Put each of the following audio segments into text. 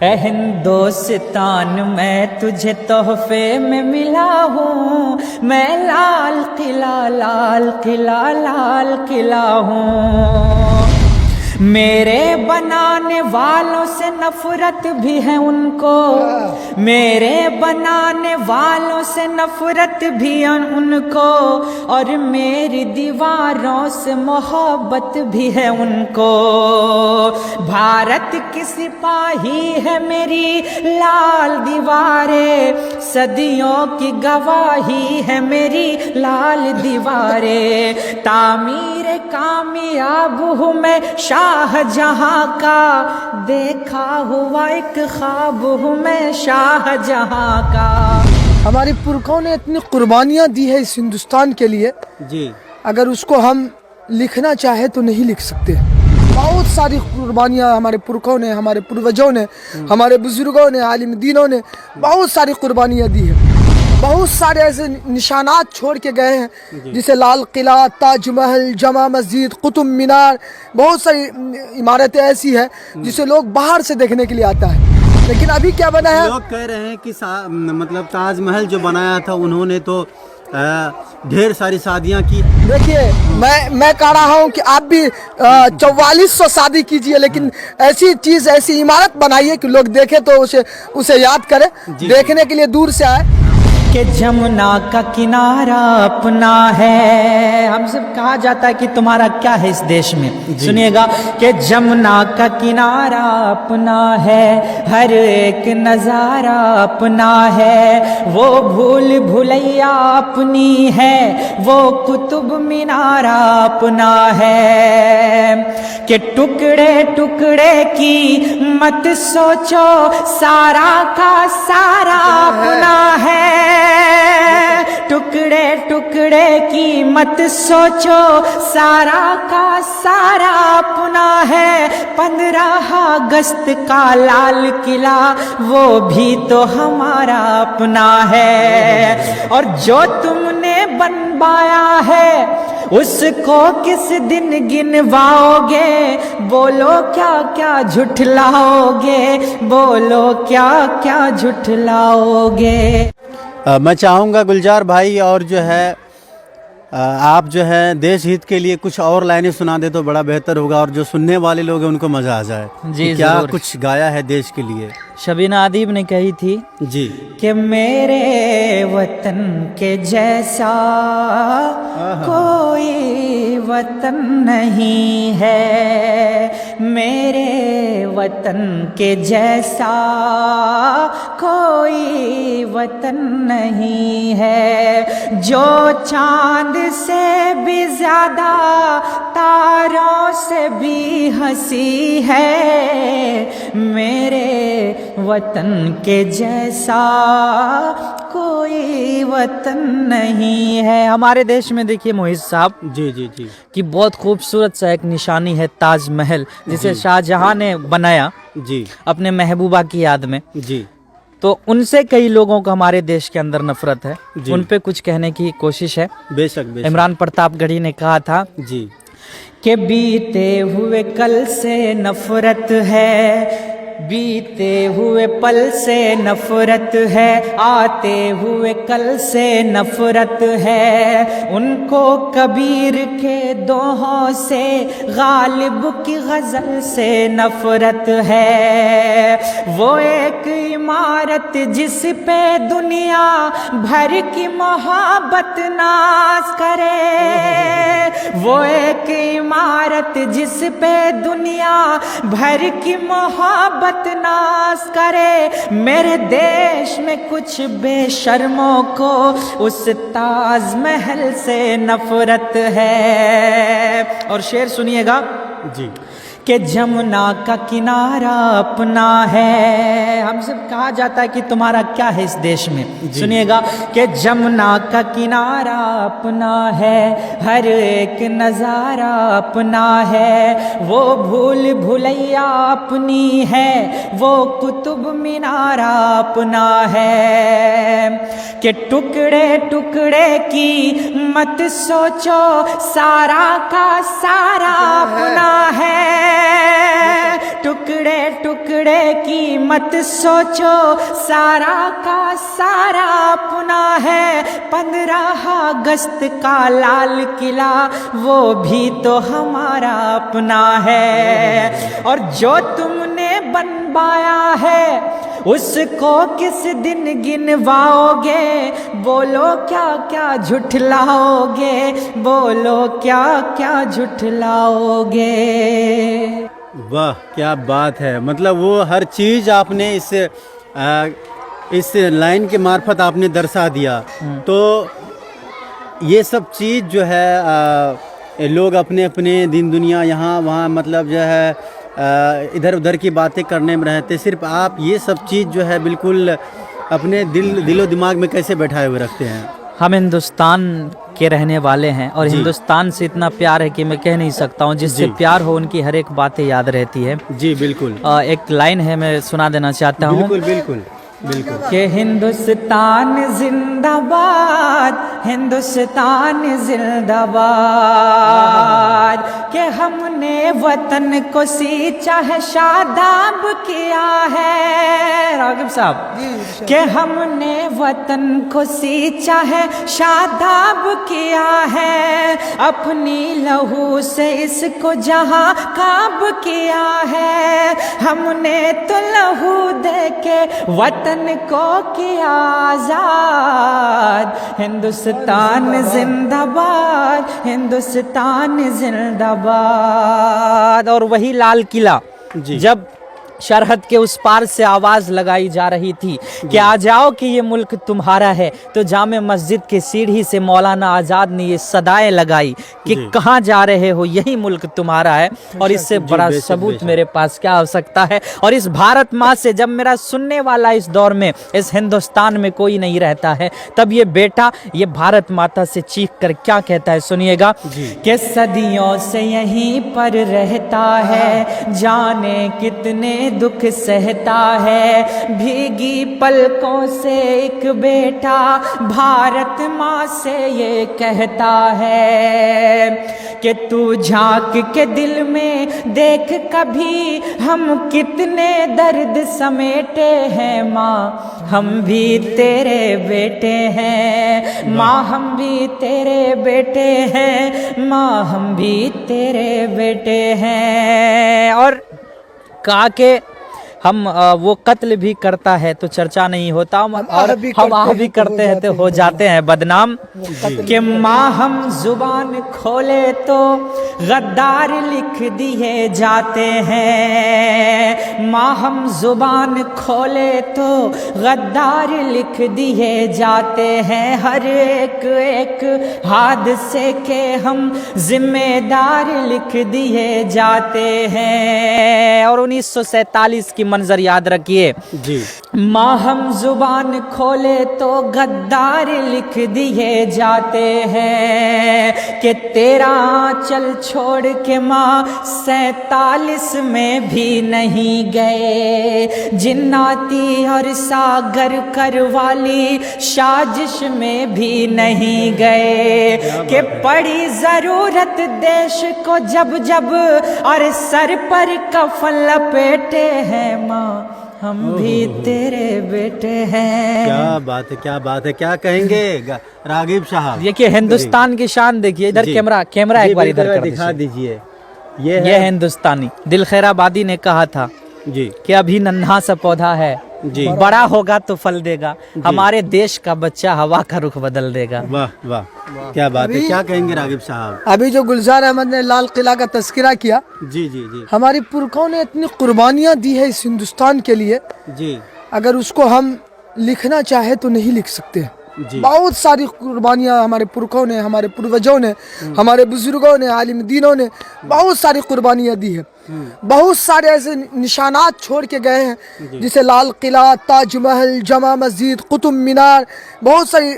ए हिंदुस्तान मैं तुझे तोहफे में मिला हूँ, मैं लाल किला लाल किला लाल किला हूँ। मेरे बनाने वालों से नफरत भी है उनको, मेरे बनाने वालों से नफरत भी है उनको, और मेरी दीवारों से मोहब्बत भी है उनको। भारत की सिपाही है मेरी लाल दीवारें, सदियों की गवाही है मेरी लाल दीवारें। तामीर कामयाब हूँ मैं शाहजहां का, देखा हुआ एक ख्वाब हूँ मैं शाहजहां का। हमारे पुरखों ने इतनी कुर्बानियाँ दी है इस हिंदुस्तान के लिए जी, अगर उसको हम लिखना चाहे तो नहीं लिख सकते। बहुत सारी कुर्बानियाँ हमारे पुरखों ने, हमारे पूर्वजों ने, हमारे बुजुर्गों ने, आलिम दीनों ने बहुत सारी कुर्बानियाँ दी है। बहुत सारे ऐसे निशानात छोड़ के गए हैं, जैसे लाल किला, ताजमहल, जमा मस्जिद, कुतुब मीनार। बहुत सारी इमारतें ऐसी है जिसे लोग बाहर से देखने के लिए आता है। लेकिन अभी क्या बना है, लोग कह रहे हैं कि मतलब ताजमहल जो बनाया था उन्होंने तो ढेर सारी शादियां की। देखिए मैं कह रहा हूँ कि आप भी 4400 शादी कीजिए, लेकिन ऐसी चीज, ऐसी इमारत बनाइए कि लोग देखे तो उसे याद करें, देखने के लिए दूर से आए। कि जमुना का किनारा अपना है, हमसे कहा जाता है कि तुम्हारा क्या है इस देश में। सुनिएगा कि जमुना का किनारा अपना है, हर एक नजारा अपना है, वो भूल भुलैया अपनी है, वो कुतुब मीनारा अपना है। कि टुकड़े टुकड़े की मत सोचो, सारा का सारा अपना है। टुकड़े टुकड़े की मत सोचो, सारा का सारा अपना है। 15 अगस्त का लाल किला वो भी तो हमारा अपना है, और जो तुमने बनवाया है उसको किस दिन गिनवाओगे। बोलो क्या क्या झुठलाओगे, बोलो क्या क्या झुठलाओगे। मैं चाहूँगा गुलजार भाई, और जो है आप जो है देश हित के लिए कुछ और लाइनें सुना दे तो बड़ा बेहतर होगा, और जो सुनने वाले लोग हैं उनको मज़ा आ जाए। जी, क्या जरूर। कुछ गाया है देश के लिए? शबीना अदीब ने कही थी जी, कि मेरे वतन के जैसा कोई वतन नहीं है, मेरे वतन के जैसा कोई वतन नहीं है। जो चांद से भी ज्यादा, तारों से भी हंसी है, मेरे वतन के जैसा कोई वतन नहीं है। हमारे देश में देखिए मोहित साहब जी, जी, जी, कि बहुत खूबसूरत सा एक निशानी है ताजमहल, जिसे शाहजहां ने बनाया जी, अपने महबूबा की याद में। जी, तो उनसे कई लोगों को हमारे देश के अंदर नफरत है, उन पे कुछ कहने की कोशिश है। बेशक बेशक। इमरान प्रतापगढ़ी ने कहा था जी, कि बीते हुए कल से नफरत है, बीते हुए पल से नफरत है, आते हुए कल से नफरत है। उनको कबीर के दोहों से, गालिब की गजल से नफरत है। वो एक इमारत जिस पे दुनिया भर की मोहब्बत नाज करे, वो एक इमारत जिस पे दुनिया भर की मोहब्बत नाश करे। मेरे देश में कुछ बेशर्मों को उस ताजमहल से नफरत है। और शेर सुनिएगा जी, कि जमुना का किनारा अपना है, हमसे कहा जाता है कि तुम्हारा क्या है इस देश में। सुनिएगा कि जमुना का किनारा अपना है, हर एक नजारा अपना है, वो भूल भुलैया अपनी है, वो कुतुब मीनारा अपना है। कि टुकड़े टुकड़े की मत सोचो, सारा का सारा अपना है। टुकड़े टुकड़े टुकड़े की मत सोचो, सारा का सारा अपना है। 15 अगस्त का लाल किला वो भी तो हमारा अपना है। और जो तुमने बनवाया है उसको किस दिन गिनवाओगे, बोलो क्या क्या झुठलाओगे, बोलो क्या क्या झुठलाओगे। वाह क्या बात है। मतलब वो हर चीज़ आपने इस लाइन के मार्फत आपने दर्शा दिया। तो ये सब चीज़ जो है लोग अपने अपने दिन दुनिया यहाँ वहाँ मतलब जो है इधर उधर की बातें करने में रहते, सिर्फ आप ये सब चीज़ जो है बिल्कुल अपने दिलो दिमाग में कैसे बैठाए हुए रखते हैं? हम हिंदुस्तान के रहने वाले हैं और हिंदुस्तान से इतना प्यार है कि मैं कह नहीं सकता हूँ। जिससे प्यार हो उनकी हर एक बातें याद रहती है। जी बिल्कुल। एक लाइन है, मैं सुना देना चाहता हूँ। बिल्कुल बिल्कुल बिल्कुल। कि हिंदुस्तान जिंदाबाद, हिंदुस्तान जिंदाबाद। कि हमने वतन को सींचा है, शादाब किया है। रागिब साहब, कि हमने वतन को सींचा है, शादाब किया है। अपनी लहू से इसको जहां काब किया है। हमने तो लहू दे के वतन को किया आजाद। हिंदुस्तान जिंदाबाद, हिंदुस्तान जिंदाबाद। और वही लाल किला जब सरहद के उस पार से आवाज लगाई जा रही थी कि आ जाओ कि ये मुल्क तुम्हारा है, तो जामे मस्जिद के सीढ़ी से मौलाना आजाद ने ये सदाएं लगाई कि कहाँ जा रहे हो, यही मुल्क तुम्हारा है। और इससे बड़ा सबूत मेरे पास क्या हो सकता है। और इस भारत माँ से जब मेरा सुनने वाला इस दौर में इस हिंदुस्तान में कोई नहीं रहता है, तब ये बेटा ये भारत माता से चीख कर क्या कहता है, सुनिएगा। कि सदियों से यहीं पर रहता है, जाने कितने दुख सहता है। भीगी पलकों से एक बेटा भारत माँ से ये कहता है कि तू झांक के दिल में देख कभी, हम कितने दर्द समेटे हैं माँ, हम भी तेरे बेटे हैं। माँ हम भी तेरे बेटे हैं, माँ हम भी तेरे बेटे हैं। और कहा कि हम वो कत्ल भी करता है तो चर्चा नहीं होता, और हम आह भी करते हैं तो हो जाते हैं बदनाम। कि माँ हम जुबान खोले तो गद्दार लिख दिए जाते हैं। माँ हम जुबान खोले तो गद्दार लिख दिए जाते हैं। हर एक एक हादसे के हम जिम्मेदार लिख दिए जाते हैं। और 1947 की मंजर याद रखिए जी। माँ हम जुबान खोले तो गद्दार लिख दिए जाते हैं। कि तेरा आंचल छोड़ के माँ 47 में भी नहीं गए। जिन्नाती और सागर करवाली साजिश में भी नहीं गए। कि पड़ी जरूरत देश को जब जब और सर पर कफन लपेटे हैं माँ, हम भी तेरे बेटे हैं। क्या बात है, क्या बात है। क्या कहेंगे रागिब साहब? देखिए हिंदुस्तान की शान देखिए। इधर कैमरा एक बार इधर कर दिखा दीजिए। ये हिंदुस्तानी। दिल खैर आबादी ने कहा था जी कि अभी नन्हा सा पौधा है जी, बड़ा होगा तो फल देगा। हमारे देश का बच्चा हवा का रुख बदल देगा। वाह वाह, क्या बात है। क्या कहेंगे रागिब साहब? अभी जो गुलजार अहमद ने लाल किला का तस्करा किया, जी जी जी, हमारी पुरखों ने इतनी कुर्बानियां दी है इस हिंदुस्तान के लिए जी, अगर उसको हम लिखना चाहे तो नहीं लिख सकते। जी। बहुत सारी कुर्बानियां हमारे पुरखों ने, हमारे पूर्वजों ने, हमारे बुजुर्गों ने, आलिम दीनों ने बहुत सारी कुर्बानियां दी है। बहुत सारे ऐसे निशानात छोड़ के गए हैं, जैसे लाल किला, ताजमहल, जमा मस्जिद, कुतुब मीनार। बहुत सारी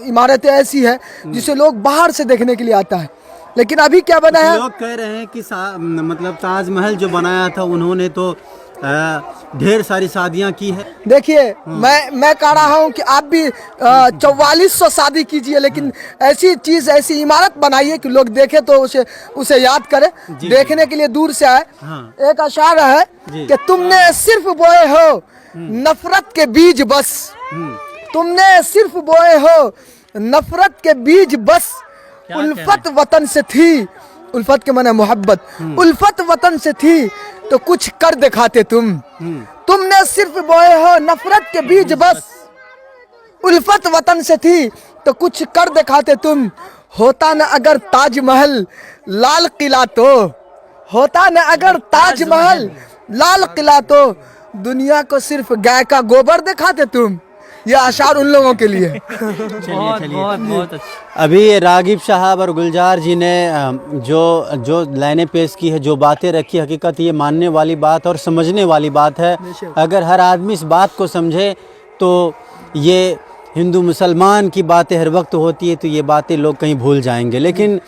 इमारतें ऐसी है जिसे लोग बाहर से देखने के लिए आता है। लेकिन अभी क्या बना है, लोग कह रहे हैं कि मतलब ताजमहल जो बनाया था उन्होंने तो ढेर सारी शादियां की है। देखिए मैं कह रहा हूँ कि आप भी 4400 शादी कीजिए, लेकिन ऐसी चीज, ऐसी इमारत बनाइए कि लोग देखे तो उसे याद करे, देखने के लिए दूर से आए। हाँ। एक अशार है कि तुमने सिर्फ बोए हो नफरत के बीज बस, तुमने सिर्फ बोए हो नफरत के बीज बस, उल्फत वतन से थी, उल्फत के माने मोहब्बत, उल्फत वतन से थी तो कुछ कर दिखाते तुमने सिर्फ बोए हो नफरत के बीज बस, उल्फत वतन से थी तो कुछ कर दिखाते तुम। होता न अगर ताजमहल लाल किला तो, होता न अगर ताजमहल लाल किला तो दुनिया को सिर्फ गाय का गोबर दिखाते तुम। यह अशार उन लोगों के लिए। बहुत अच्छा। अभी रागिब साहब और गुलजार जी ने जो लाइनें पेश की है, जो बातें रखी, हकीकत ये मानने वाली बात और समझने वाली बात है। अगर हर आदमी इस बात को समझे तो ये हिंदू मुसलमान की बातें हर वक्त होती है तो ये बातें लोग कहीं भूल जाएंगे, लेकिन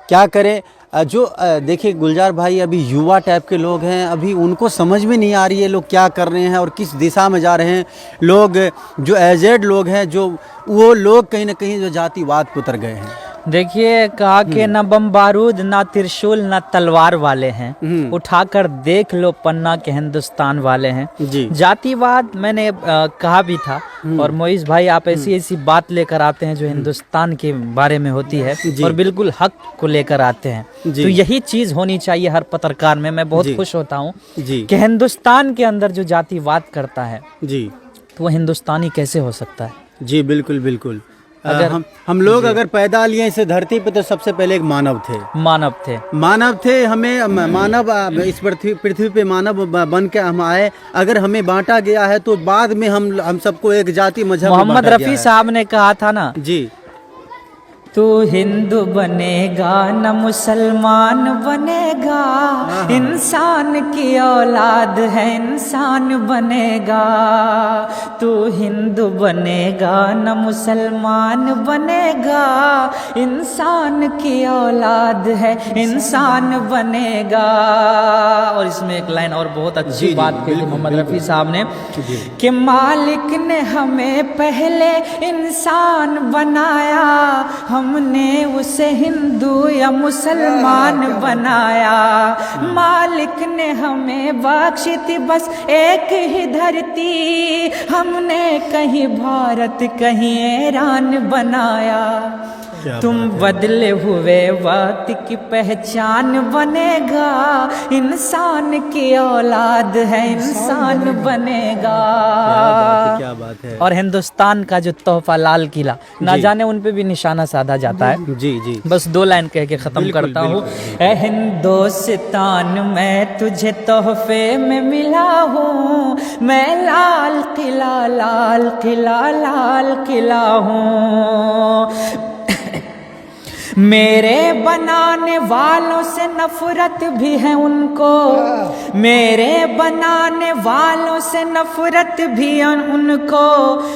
क्या करें। देखिए गुलजार भाई अभी युवा टाइप के लोग हैं, अभी उनको समझ में नहीं आ रही है लोग क्या कर रहे हैं और किस दिशा में जा रहे हैं। लोग जो एजेड लोग हैं, जो वो लोग कहीं ना कहीं जो जातिवाद पे उतर गए हैं। देखिए कहा कि न बम बारूद, ना त्रिशूल, ना तलवार वाले हैं, उठाकर देख लो पन्ना के हिंदुस्तान वाले हैं। जी। जातिवाद मैंने कहा भी था, और मोइस भाई आप ऐसी ऐसी बात लेकर आते हैं जो हिंदुस्तान के बारे में होती है और बिल्कुल हक को लेकर आते हैं। तो यही चीज होनी चाहिए हर पत्रकार में। मैं बहुत खुश होता हूँ कि हिंदुस्तान के अंदर जो जातिवाद करता है जी, तो वो हिंदुस्तानी कैसे हो सकता है। जी बिल्कुल बिल्कुल। अगर हम लोग अगर पैदा लिए इस धरती पे तो सबसे पहले एक मानव थे, मानव थे। हमें मानव इस पृथ्वी पे मानव बन के हम आए। अगर हमें बांटा गया है तो बाद में हम सबको एक जाति मजहब मोहम्मद रफी साहब ने कहा था ना जी, तू हिंदू बनेगा न मुसलमान बनेगा, इंसान की औलाद है इंसान बनेगा। तू हिंदू बनेगा न मुसलमान बनेगा, इंसान की औलाद है इंसान बनेगा। और इसमें एक लाइन और बहुत अच्छी बात कही थी मोहम्मद रफी साहब ने कि मालिक ने हमें पहले इंसान बनाया, हमने उसे हिंदू या मुसलमान बनाया। मालिक ने हमें बख्शी थी बस एक ही धरती, हमने कहीं भारत कहीं ईरान बनाया। तुम बदले हुए वक्त की पहचान बनेगा, इंसान की औलाद है इंसान बनेगा। क्या बात है। और हिंदुस्तान का जो तोहफा लाल किला, ना जाने उन पे भी निशाना साधा जाता है। जी जी। बस दो लाइन कह के खत्म करता हूँ। ए हिंदुस्तान मैं तुझे तोहफे में मिला हूँ, मैं लाल किला लाल किला लाल किला हूँ। मेरे बनाने वालों से नफरत भी है उनको, मेरे बनाने वालों से नफरत भी है उनको,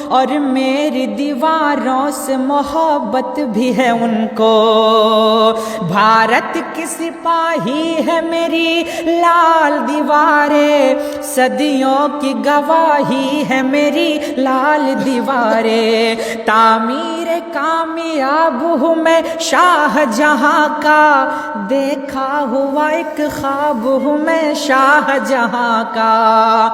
और मेरी दीवारों से मोहब्बत भी है उनको। भारत की सिपाही है मेरी लाल दीवारें, सदियों की गवाही है मेरी लाल दीवारें। तामीर कामयाब हूँ मैं शाहजहां का, देखा हुआ एक ख्वाब हूँ मैं शाहजहां का।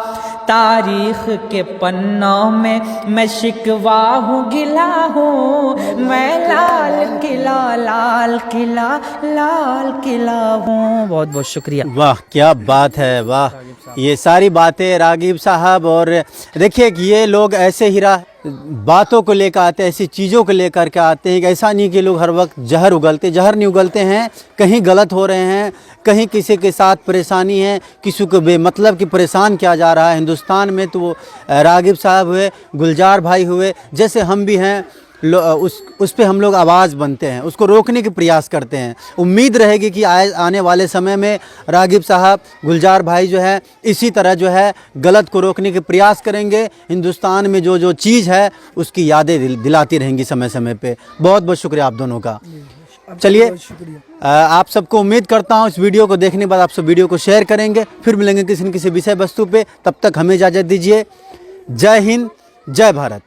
तारीख के पन्नों में मैं शिकवा हूँ गिला हूँ, मैं लाल किला लाल किला लाल किला हूँ। बहुत बहुत शुक्रिया। वाह क्या बात है, वाह। ये सारी बातें रागिब साहब, और देखिए कि ये लोग ऐसे ही बातों को लेकर आते हैं, ऐसी चीज़ों को लेकर के आते हैं कि ऐसा नहीं कि लोग हर वक्त जहर नहीं उगलते हैं। कहीं गलत हो रहे हैं, कहीं किसी के साथ परेशानी है, किसी को बेमतलब की परेशान किया जा रहा है हिंदुस्तान में। तो वो रागिब साहब हुए, गुलजार भाई हुए, जैसे हम भी हैं, उस पे हम लोग आवाज़ बनते हैं, उसको रोकने के प्रयास करते हैं। उम्मीद रहेगी कि आने वाले समय में रागिब साहब, गुलजार भाई जो है इसी तरह जो है गलत को रोकने के प्रयास करेंगे। हिंदुस्तान में जो चीज़ है उसकी यादें दिलाती रहेंगी समय समय पे। बहुत बहुत शुक्रिया आप दोनों का। चलिए, बहुत शुक्रिया। आप सबको उम्मीद करता हूँ इस वीडियो को देखने के बाद आप सब वीडियो को शेयर करेंगे। फिर मिलेंगे किसी न किसी विषय वस्तु पे, तब तक हमें इजाज़त दीजिए। जय हिंद, जय भारत।